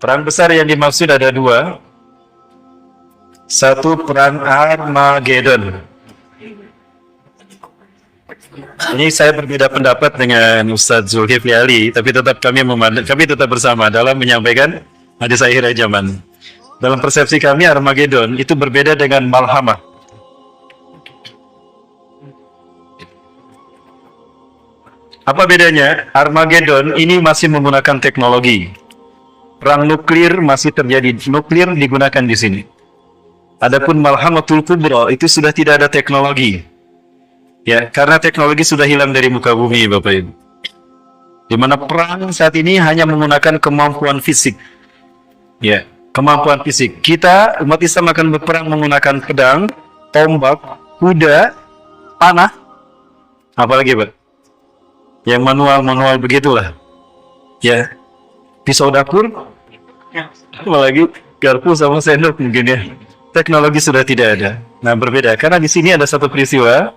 Perang besar yang dimaksud ada dua. Satu, perang Armageddon. Ini saya berbeda pendapat dengan Ustadz Zulkifli Ali, tapi tetap kami tetap bersama dalam menyampaikan hadis akhir zaman. Dalam persepsi kami, Armageddon itu berbeda dengan Malhamah. Apa bedanya? Armageddon ini masih menggunakan teknologi. Perang nuklir masih terjadi. Nuklir digunakan di sini. Adapun Malhamatul Kubra itu sudah tidak ada teknologi. Ya, karena teknologi sudah hilang dari muka bumi, Bapak Ibu. Di mana perang saat ini hanya menggunakan kemampuan fisik. Ya, kemampuan fisik. Kita, umat Islam akan berperang menggunakan pedang, tombak, kuda, panah. Apalagi, Pak? Yang manual begitulah. Ya, pisau dapur, apalagi garpu sama sendok mungkin ya. Teknologi sudah tidak ada. Nah, berbeda karena di sini ada satu peristiwa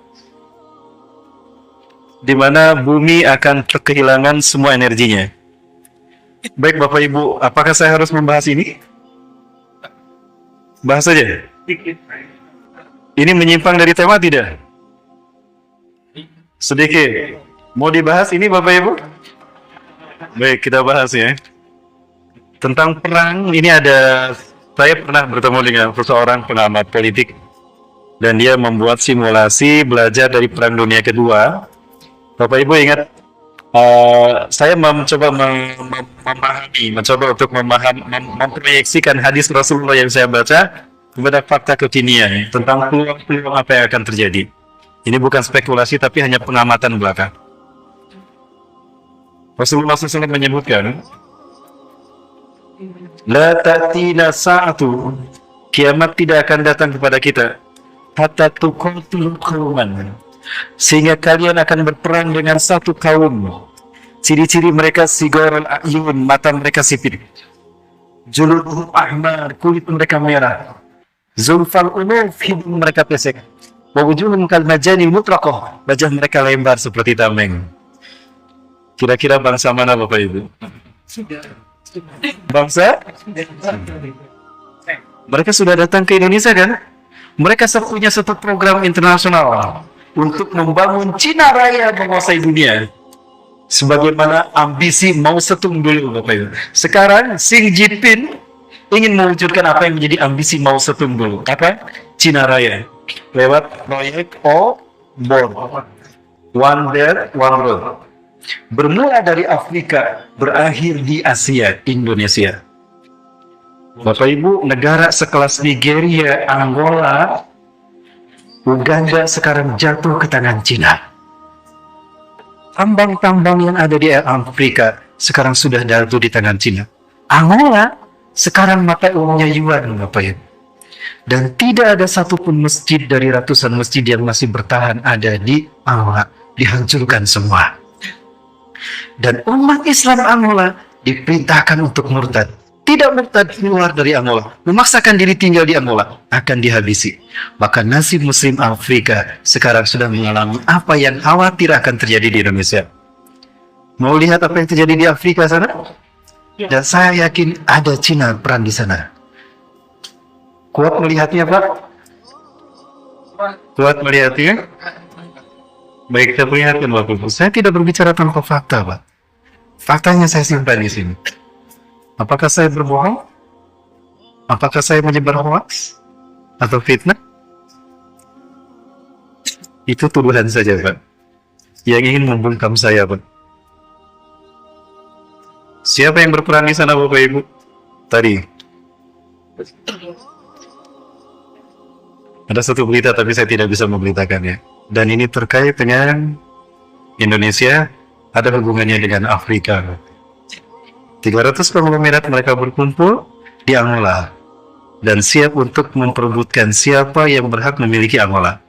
di mana bumi akan kehilangan semua energinya. Baik Bapak Ibu, apakah saya harus membahas ini? Bahas saja. Ini menyimpang dari tema tidak? Sedikit. Mau dibahas ini Bapak Ibu? Baik, kita bahas ya. Tentang perang, ini ada, saya pernah bertemu dengan seseorang pengamat politik dan dia membuat simulasi belajar dari Perang Dunia Kedua. Bapak Ibu ingat, saya mencoba untuk memproyeksikan hadis Rasulullah yang saya baca kepada fakta kekinian tentang peluang apa yang akan terjadi. Ini bukan spekulasi tapi hanya pengamatan belaka. Rasulullah SAW menyebutkan, La ta'tina sa'atu, kiamat tidak akan datang kepada kita hatta tuqatilu qauman, sehingga kalian akan berperang dengan satu kaum. Ciri-ciri mereka sigharul a'yun, mata mereka sipit. Juluduhum ahmar, kulit mereka merah. Zulfal unuf, hidung mereka pesek. Wa wujuhum kal majani mutraqah, wajah mereka lembar seperti tameng. Kira-kira bangsa mana Bapak Ibu? Bangsa? Mereka sudah datang ke Indonesia kan? Mereka punya satu program internasional untuk membangun Cina Raya menguasai dunia. Sebagaimana ambisi Mao Zedong dulu Bapak Ibu. Sekarang Xi Jinping ingin mewujudkan apa yang menjadi ambisi Mao Zedong dulu. Apa? Cina Raya. Lewat proyek O-Bond. One Belt, One Road. Bermula dari Afrika, berakhir di Asia, Indonesia. Bapak Ibu, negara sekelas Nigeria, Angola, Uganda sekarang jatuh ke tangan Cina. Tambang-tambang yang ada di Afrika sekarang sudah jatuh di tangan Cina. Angola sekarang mata uangnya yuan, Bapak Ibu. Dan tidak ada satupun masjid dari ratusan masjid yang masih bertahan ada di Angola. Dihancurkan semua. Dan umat Islam Angola diperintahkan untuk murtad. Tidak murtad keluar dari Angola, memaksakan diri tinggal di Angola, akan dihabisi. Maka nasib Muslim Afrika sekarang sudah mengalami apa yang khawatir akan terjadi di Indonesia. Mau lihat apa yang terjadi di Afrika sana? Dan saya yakin ada Cina peran di sana. Kuat melihatnya Pak? Kuat melihatnya? Baik, saya perlihatkan Bapak Ibu. Saya tidak berbicara tanpa fakta, Pak. Faktanya saya simpan di sini. Apakah saya berbohong? Apakah saya menyebar hoax? Atau fitnah? Itu tuduhan saja, Pak. Yang ingin membungkam saya, Pak. Siapa yang berperang di sana, Bapak Ibu? Tadi. Ada satu berita, tapi saya tidak bisa memberitakannya. Dan ini terkait dengan Indonesia, ada hubungannya dengan Afrika. 300 konglomerat mereka berkumpul di Angola dan siap untuk memperebutkan siapa yang berhak memiliki Angola.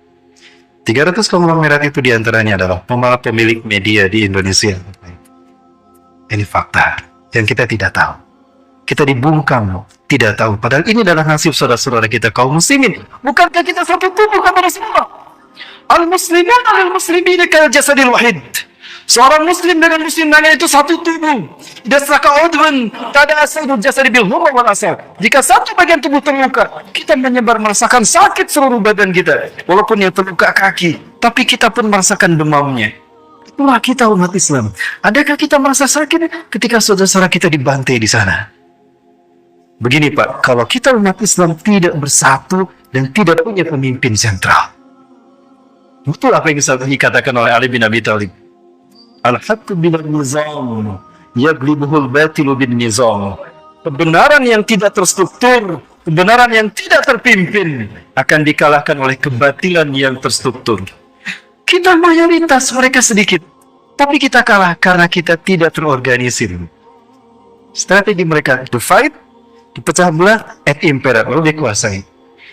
300 konglomerat itu diantaranya adalah pemilik media di Indonesia. Ini fakta yang kita tidak tahu. Kita dibungkam, tidak tahu. Padahal ini adalah nasib saudara-saudara kita kaum muslimin. Bukankah kita satu tubuh kata Rasulullah? Al-muslimin kal jasadil wahid. Seorang muslim dengan muslim lainnya itu satu tubuh. Dasraka udhun tada asadu jasadi bil humma wal asal. Jika satu bagian tubuh terluka, kita menyebar merasakan sakit seluruh badan kita. Walaupun yang terluka kaki, tapi kita pun merasakan demamnya. Itulah kita umat Islam. Adakah kita merasa sakit ketika saudara-saudara kita dibantai di sana? Begini Pak, kalau kita umat Islam tidak bersatu dan tidak punya pemimpin sentral. Betul apa yang dikatakan oleh Ali bin Abi Thalib. Al-haqqu bil nizam, yaglibuhul batilu bin nizam. Kebenaran yang tidak terstruktur, kebenaran yang tidak terpimpin akan dikalahkan oleh kebatilan yang terstruktur. Kita mayoritas, mereka sedikit. Tapi kita kalah karena kita tidak terorganisir. Strategi mereka divide, dipecah belah, et impera, lalu dikuasai.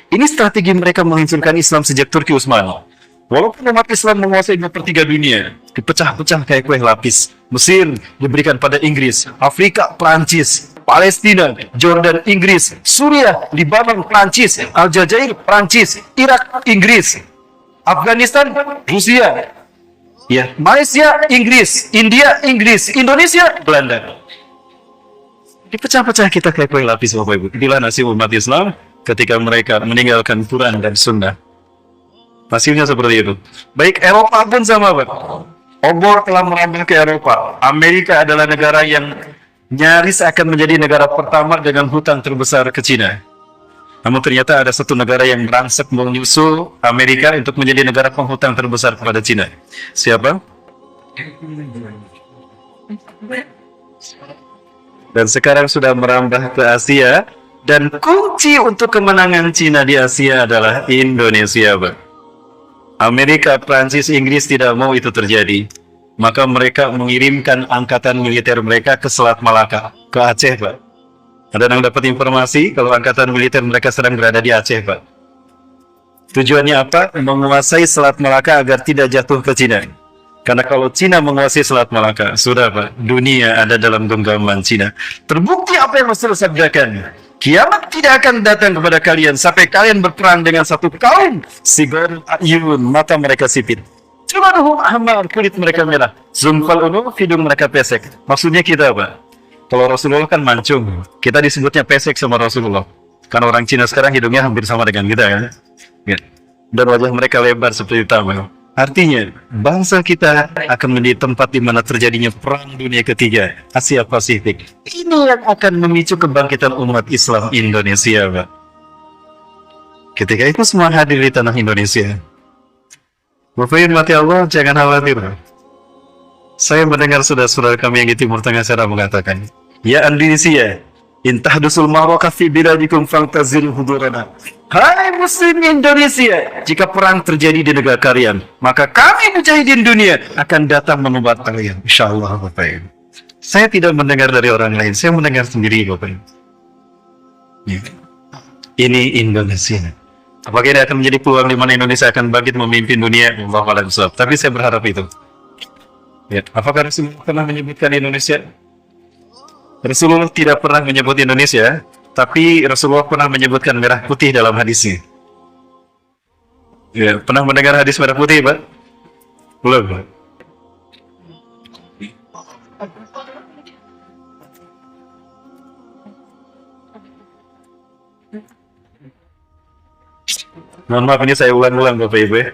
Ini strategi mereka menghancurkan Islam sejak Turki Utsmani. Walaupun umat Islam menguasai 2/3 dunia, dipecah-pecah kayak kue lapis. Mesir diberikan pada Inggris, Afrika, Prancis, Palestina, Jordan, Inggris, Suriah, Libanon, Prancis, Aljazair, Prancis, Irak, Inggris, Afghanistan, Rusia, ya, Malaysia, Inggris, India, Inggris, Indonesia, Belanda. Dipecah-pecah kita kayak kue lapis, Bapak Ibu. Inilah nasib umat Islam ketika mereka meninggalkan Quran dan Sunnah. Nasibnya seperti itu. Baik Eropa pun sama, Pak. Obor telah merambah ke Eropa. Amerika adalah negara yang nyaris akan menjadi negara pertama dengan hutang terbesar ke Cina. Namun ternyata ada satu negara yang merangsek menyusul Amerika untuk menjadi negara penghutang terbesar kepada Cina. Siapa? Dan sekarang sudah merambah ke Asia. Dan kunci untuk kemenangan Cina di Asia adalah Indonesia, Pak. Amerika, Prancis, Inggris tidak mau itu terjadi. Maka mereka mengirimkan angkatan militer mereka ke Selat Malaka, ke Aceh, Pak. Ada yang dapat informasi kalau angkatan militer mereka sedang berada di Aceh, Pak. Tujuannya apa? Menguasai Selat Malaka agar tidak jatuh ke Cina. Karena kalau Cina menguasai Selat Malaka, sudah Pak, dunia ada dalam genggaman Cina. Terbukti apa yang Rasul sabdakan. Kiamat tidak akan datang kepada kalian sampai kalian berperang dengan satu kaum. Sigar ayun, mata mereka sipit. Jumaduhum ahmar, kulit mereka merah. Zumfal unu, hidung mereka pesek. Maksudnya kita apa? Kalau Rasulullah kan mancung, kita disebutnya pesek sama Rasulullah. Karena orang Cina sekarang hidungnya hampir sama dengan kita kan. Dan wajah mereka lebar seperti tameng. Artinya, bangsa kita akan menjadi tempat di mana terjadinya perang dunia ketiga, Asia Pasifik. Ini yang akan memicu kebangkitan umat Islam Indonesia, Pak. Ketika itu semua hadir di tanah Indonesia. Bapak Ibu mati Allah, jangan khawatir. Saya mendengar saudara-saudara kami yang di Timur Tengah sana mengatakan, ya Indonesia, intahdusul ma'raka fi biladikum fangtazil hudurana. Hai Muslim Indonesia, jika perang terjadi di negara kalian, maka kami mujahidin dunia akan datang membantu kalian. Insyaallah, Bapak Ibu. Saya tidak mendengar dari orang lain, saya mendengar sendiri, Bapak Ibu. Ya. Ini Indonesia. Apakah ini akan menjadi peluang di mana Indonesia akan bangkit memimpin dunia? Allahu a'lam bishawab. Tapi saya berharap itu. Ya. Apakah Rasulullah pernah menyebutkan Indonesia? Rasulullah tidak pernah menyebut Indonesia, tapi Rasulullah pernah menyebutkan merah putih dalam hadisnya. Ya, pernah mendengar hadis merah putih, Pak? Belum, Pak? Mohon maaf ini saya ulang-ulang, Bapak Ibu ya,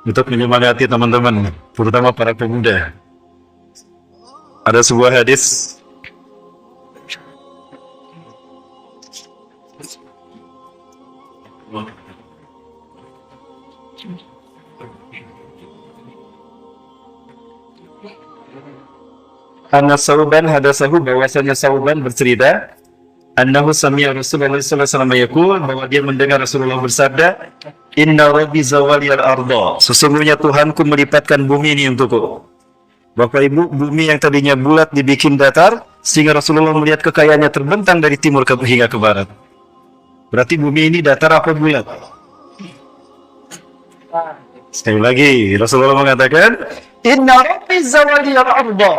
untuk menyemangati teman-teman, terutama para pemuda. Ada sebuah hadis Anna Sauban hadasahu, bahwasanya Sauban bercerita annahu sami'a Rasulullah sallallahu alaihi wasallam yaqul, bahwa dia mendengar Rasulullah bersabda, inna rabbi zawaliyal arda, sesungguhnya Tuhanku melipatkan bumi ini untukku. Bapak Ibu, bumi yang tadinya bulat dibikin datar sehingga Rasulullah melihat kekayaannya terbentang dari timur hingga ke barat. Berarti bumi ini datar apa bulat? Sekali lagi Rasulullah mengatakan, inna rabbi zawaliyal arda,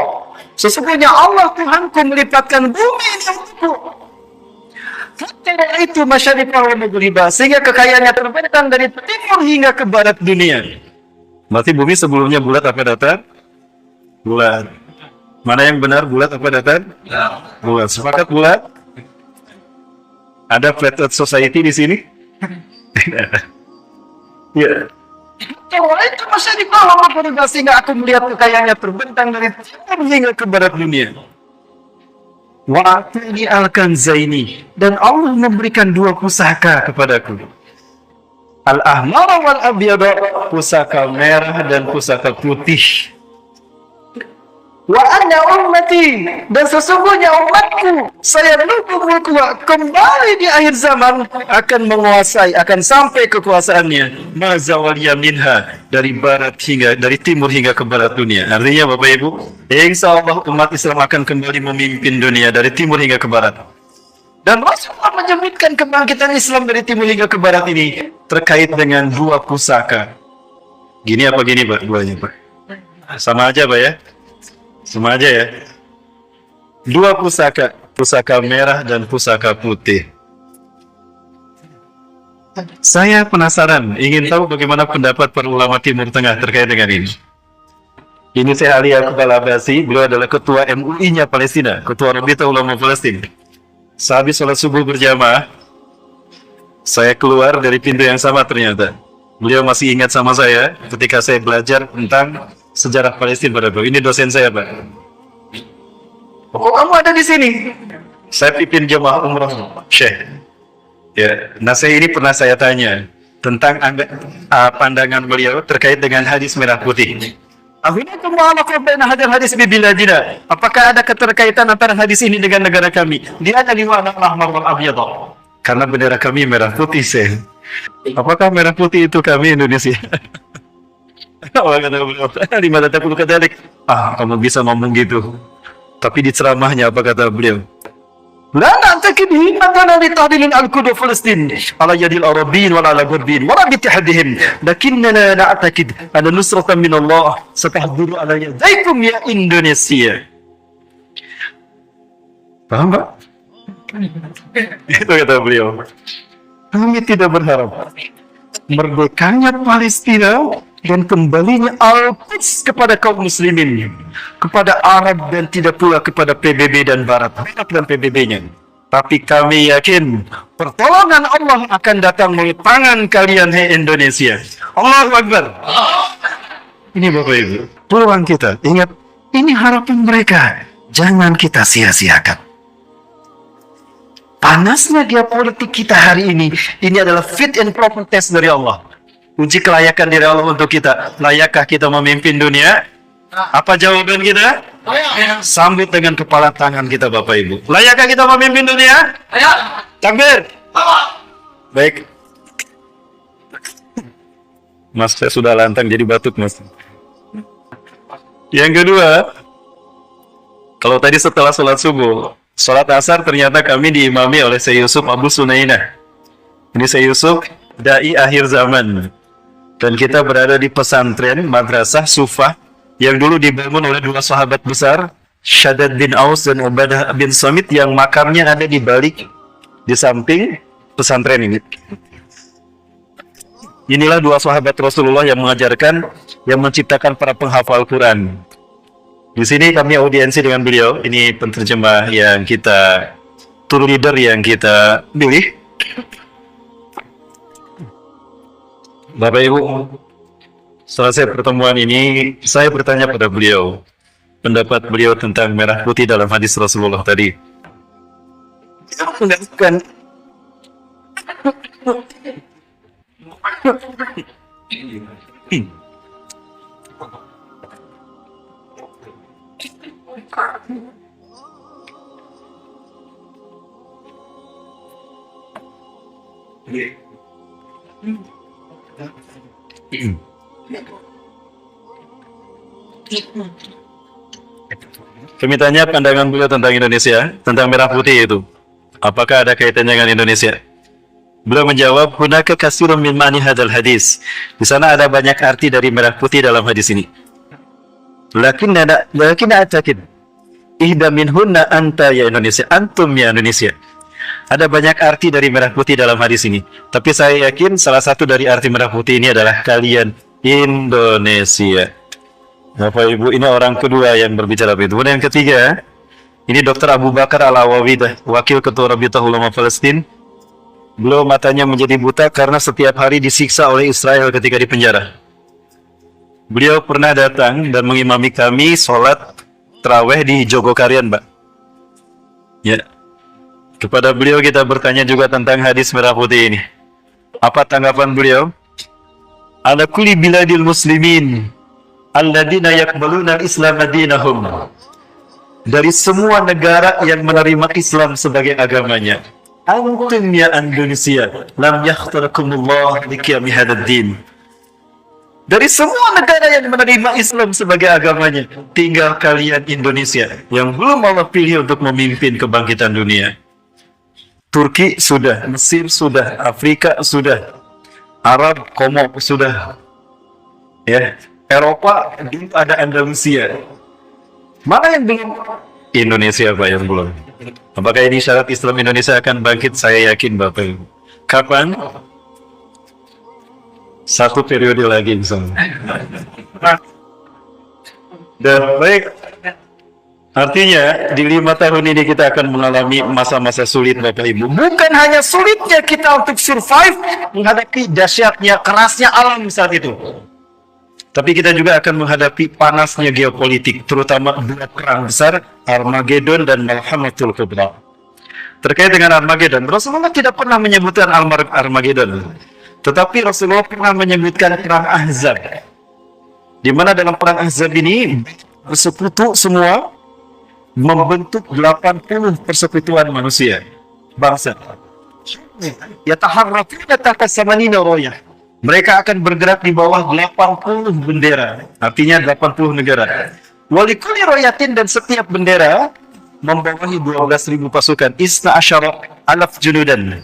sesungguhnya Allah Tuhanku melipatkan bumi ini untukku. Itu masyarakat wa maghriba, sehingga kekayaannya terbentang dari timur hingga ke barat dunia. Berarti bumi sebelumnya bulat apa datar? Bulat. Mana yang benar, bulat apa datar? Bulat. Sepakat bulat? Ada flat earth society di sini? Ya. Kalau itu masih di bawah apa sehingga aku melihat kekayaannya terbentang dari timur hingga ke barat dunia. Wa'atani al-kanzaini, dan Allah memberikan dua pusaka kepadaku. Al-ahmar wal abyad, pusaka merah dan pusaka putih. Wa anna ummati, dan sesungguhnya umatku saya kembali di akhir zaman Akan menguasai, akan sampai kekuasaannya mazawaliya minha, dari barat hingga, dari timur hingga ke barat dunia. Artinya Bapak Ibu, insya Allah umat Islam akan kembali memimpin dunia dari timur hingga ke barat. Dan Rasulullah menyebutkan kebangkitan Islam dari timur hingga ke barat ini terkait dengan dua pusaka. Gini apa gini Pak? Duanya Pak? Sama aja Pak ya? Sama aja ya? Dua pusaka, pusaka merah dan pusaka putih. Saya penasaran, ingin tahu bagaimana pendapat para ulama Timur Tengah terkait dengan ini. Ini saya Alia Kepala Basi, beliau adalah ketua MUI-nya Palestina, ketua Rabita Ulama Palestina. Sehabis sholat subuh berjamaah, saya keluar dari pintu yang sama ternyata. Beliau masih ingat sama saya ketika saya belajar tentang sejarah Palestina pada beliau. Ini dosen saya, Pak. Oh, kamu ada di sini? Saya pimpin jemaah umrah Syekh. Ya, nah saya ini pernah saya tanya tentang pandangan beliau terkait dengan hadis merah putih. Akhirnya hadis bibiladina. Apakah ada keterkaitan antara hadis ini dengan negara kami? Dia ada di mana ahmar wal abyad. Karena bendera kami merah putih, Syekh. Apakah merah putih itu kami Indonesia? Allah kata beliau, lima tatakulu kadalik. Kamu bisa ngomong gitu. Tapi di ceramahnya apa kata beliau? La na'takid himmatana li tahdilin al-Quds Palestin ala yadil Arabin wala ala Gharbin wala bi ittihadihim, lakinnana na'takid anna nusratan min Allah satahduru ala yadaykum ya Indonesia. Paham Pak? Itu kata beliau. Kami tidak berharap merdekanya Palestina dan kembalinya Al-Quds kepada kaum muslimin, kepada Arab, dan tidak pula kepada PBB dan Barat, Barat dan PBB-nya. Tapi kami yakin pertolongan Allah akan datang melalui tangan kalian, hai Indonesia. Allahu Akbar. Ini Bapak Ibu, peluang kita. Ingat, ini harapan mereka. Jangan kita sia-siakan. Panasnya geopolitik kita hari ini adalah fit and proper test dari Allah. Uji kelayakan diri Allah untuk kita. Layakkah kita memimpin dunia? Apa jawaban kita? Sambut dengan kepala tangan kita Bapak Ibu. Layakkah kita memimpin dunia? Takbir. Baik. Mas, saya sudah lantang jadi batuk, Mas. Yang kedua, kalau tadi setelah sholat subuh, sholat asar ternyata kami diimami oleh Syekh Yusuf Abu Sunainah. Ini Syekh Yusuf, dai akhir zaman. Dan kita berada di pesantren Madrasah Sufah yang dulu dibangun oleh dua sahabat besar, Shaddad bin Aus dan Ubadah bin Samit, yang makamnya ada di balik, di samping pesantren ini. Inilah dua sahabat Rasulullah yang mengajarkan, yang menciptakan para penghafal Quran. Di sini kami audiensi dengan beliau. Ini penterjemah yang kita, tour leader yang kita pilih. Bapak Ibu, selesai pertemuan ini, saya bertanya pada beliau, pendapat beliau tentang merah putih dalam hadis Rasulullah tadi. Bukan. Kami tanya pandangan beliau tentang Indonesia, tentang merah putih itu. Apakah ada kaitannya dengan Indonesia? Beliau menjawab, "Hunaka katsirun min ma'ani hadzal hadis." Di sana ada banyak arti dari merah putih dalam hadis ini. Lakin a'taqid ihda minhunna anta ya Indonesia, antum ya Indonesia. Ada banyak arti dari merah putih dalam hadis ini. Tapi saya yakin salah satu dari arti merah putih ini adalah kalian Indonesia. Bapak Ibu, ini orang kedua yang berbicara begitu. Kemudian yang ketiga, ini Dr. Abu Bakar Al-Awawi, Wakil Ketua Rabitah Ulama Palestina. Beliau matanya menjadi buta karena setiap hari disiksa oleh Israel ketika di penjara. Beliau pernah datang dan mengimami kami sholat terawih di Jogokarian, Mbak. Ya. Kepada beliau kita bertanya juga tentang hadis merah putih ini. Apa tanggapan beliau? Ala kulli biladil muslimin alladzina yaqbaluna al-islam dinahum. Dari semua negara yang menerima Islam sebagai agamanya. Antum ya Indonesia lam yakhtarakumullah liqiyami hadzal din. Dari semua negara yang menerima Islam sebagai agamanya, tinggal kalian Indonesia yang belum Allah pilih untuk memimpin kebangkitan dunia. Turki sudah, Mesir sudah, Afrika sudah, Arab, Komor sudah, ya, Eropa dulu ada Andalusia. Mana yang belum? Indonesia, Pak, yang belum. Apakah ini syarat Islam Indonesia akan bangkit? Saya yakin, Bapak Ibu. Kapan? Satu periode lagi, misalnya. Dan baik, artinya di 5 tahun ini kita akan mengalami masa-masa sulit, Bapak Ibu. Bukan hanya sulitnya kita untuk survive menghadapi dahsyatnya, kerasnya alam saat itu, tapi kita juga akan menghadapi panasnya geopolitik, terutama dua perang besar, Armageddon dan Malhamatul Kubra. Terkait dengan Armageddon, Rasulullah tidak pernah menyebutkan Armageddon, tetapi Rasulullah pernah menyebutkan perang Ahzab, di mana dalam perang Ahzab ini bersekutu semua membentuk 80 persekutuan manusia, bangsa. Yataharrafuna tahta samanina royah. Mereka akan bergerak di bawah 80 bendera, artinya 80 negara. Walikuli royatin, dan setiap bendera membawahi 12.000 pasukan. Isna asyara alaf junudan.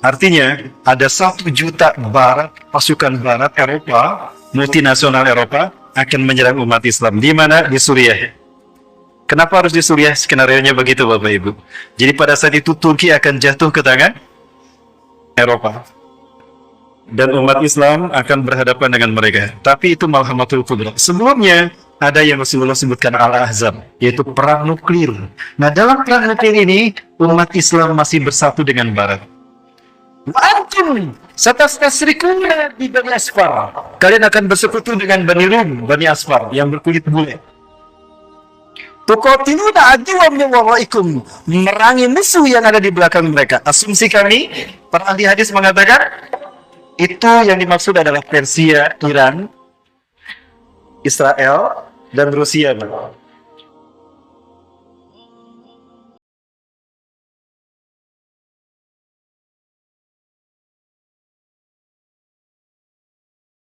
Artinya ada 1 juta barat, pasukan barat Eropa, multinasional Eropa akan menyerang umat Islam. Di mana? Di Suriah. Kenapa harus di Suriah? Skenario-nya begitu, Bapak Ibu. Jadi pada saat itu Turki akan jatuh ke tangan Eropa. Dan umat Islam akan berhadapan dengan mereka. Tapi itu Malhamatul Kubra. Sebelumnya ada yang Rasulullah sebutkan Al-Ahzab, yaitu perang nuklir. Nah, dalam perang nuklir ini umat Islam masih bersatu dengan Barat. Antum satastasrikuna di Bani Asfar. Kalian akan bersekutu dengan Bani Rum, Bani Asfar yang berkulit bule. Tuqatiluna aduwwan min waraikum, merangi musuh yang ada di belakang mereka. Asumsi kami, para ahli hadis mengatakan itu yang dimaksud adalah Persia, Iran, Israel, dan Rusia, Bang.